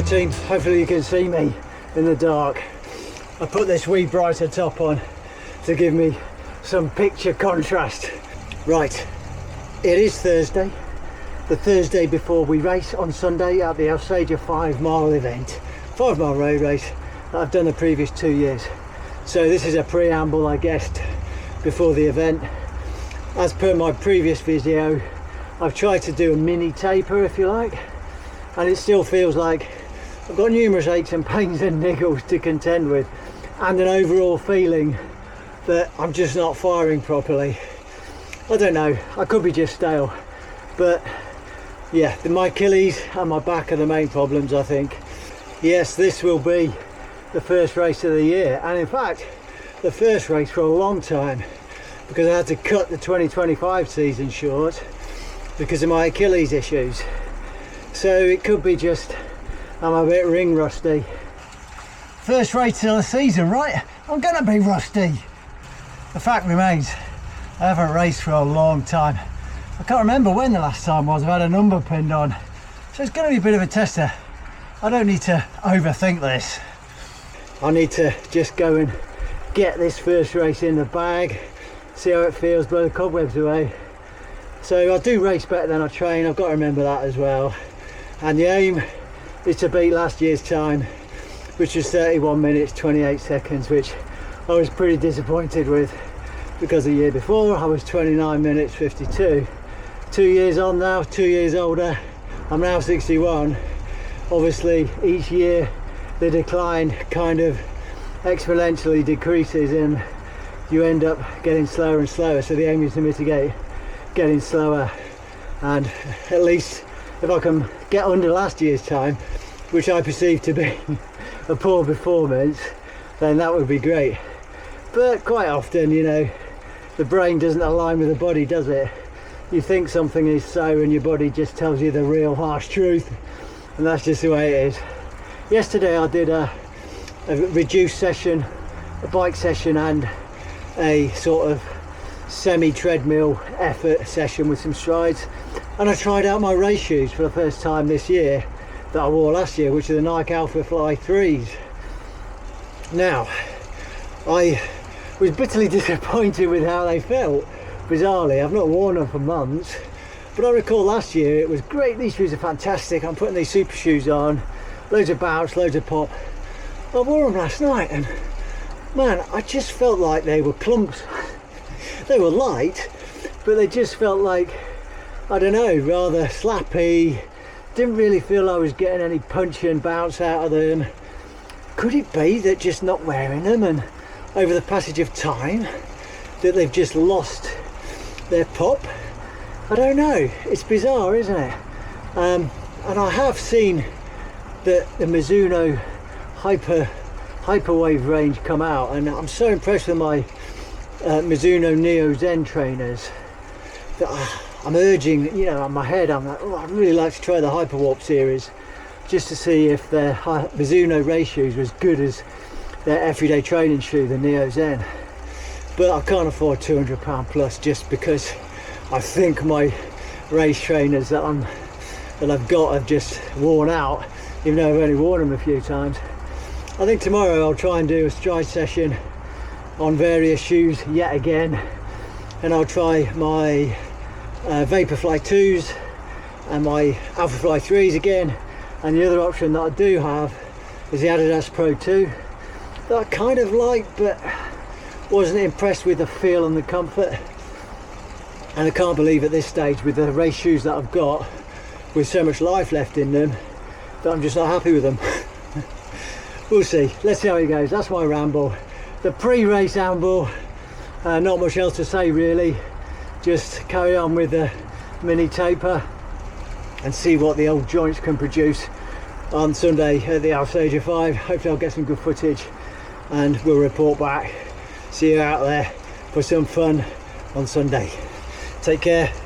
Team, hopefully you can see me in the dark. I put this wee brighter top on to give me some picture contrast. Right, it is Thursday, the Thursday before we race on Sunday at the Alsager 5-mile event, 5-mile road race that I've done the previous 2 years. So this is a preamble, I guess, before the event. As per my previous video, I've tried to do a mini taper, if you like, and it still feels like I've got numerous aches and pains and niggles to contend with, and an overall feeling that I'm just not firing properly. I don't know, I could be just stale, but yeah, my Achilles and my back are the main problems, I think. Yes, this will be the first race of the year, and in fact the first race for a long time, because I had to cut the 2025 season short because of my Achilles issues. So it could be just I'm a bit ring rusty. First race of the season, right? I'm gonna be rusty. The fact remains, I haven't raced for a long time. I can't remember when the last time was I've had a number pinned on. So it's gonna be a bit of a tester. I don't need to overthink this. I need to just go and get this first race in the bag, see how it feels, blow the cobwebs away. So I do race better than I train, I've got to remember that as well. And the aim is to beat last year's time, which was 31 minutes 28 seconds, which I was pretty disappointed with, because the year before I was 29 minutes 52. 2 years on now, 2 years older, I'm now 61. Obviously each year the decline kind of exponentially decreases and you end up getting slower and slower, so the aim is to mitigate getting slower, and at least if I can get under last year's time, which I perceive to be a poor performance, then that would be great. But quite often, you know, the brain doesn't align with the body, does it? You think something is so and your body just tells you the real harsh truth, and that's just the way it is. Yesterday I did a reduced session, a bike session and a sort of semi-treadmill effort session with some strides, and I tried out my race shoes for the first time this year that I wore last year, which are the Nike Alpha Fly 3s. Now, I was bitterly disappointed with how they felt. Bizarrely, I've not worn them for months, but I recall last year it was great. These shoes are fantastic. I'm putting these super shoes on, loads of bounce, loads of pop. I wore them last night and man, I just felt like they were clumps. They were light, but they just felt like, I don't know, rather slappy. Didn't really feel I was getting any punch and bounce out of them. Could it be that just not wearing them and over the passage of time that they've just lost their pop? I don't know, it's bizarre, isn't it? And I have seen that the Mizuno Hyperwave range come out, and I'm so impressed with my Mizuno Neo Zen trainers that I'm urging, you know, on my head, I'm like, oh, I'd really like to try the Hyperwarp series just to see if their Mizuno race shoes was as good as their everyday training shoe, the Neo Zen. But I can't afford £200 plus, just because I think my race trainers that I've got have just worn out, even though I've only worn them a few times. I think tomorrow I'll try and do a stride session on various shoes yet again, and I'll try my Vaporfly 2s and my Alphafly 3s again, and the other option that I do have is the Adidas Pro 2 that I kind of like, but wasn't impressed with the feel and the comfort. And I can't believe at this stage, with the race shoes that I've got with so much life left in them, that I'm just not happy with them. We'll see, let's see how it goes. That's my ramble, the pre-race ramble. Not much else to say really, just carry on with the mini taper and see what the old joints can produce on Sunday at the Alsager 5. Hopefully I'll get some good footage and we'll report back. See you out there. for some fun on Sunday. Take care.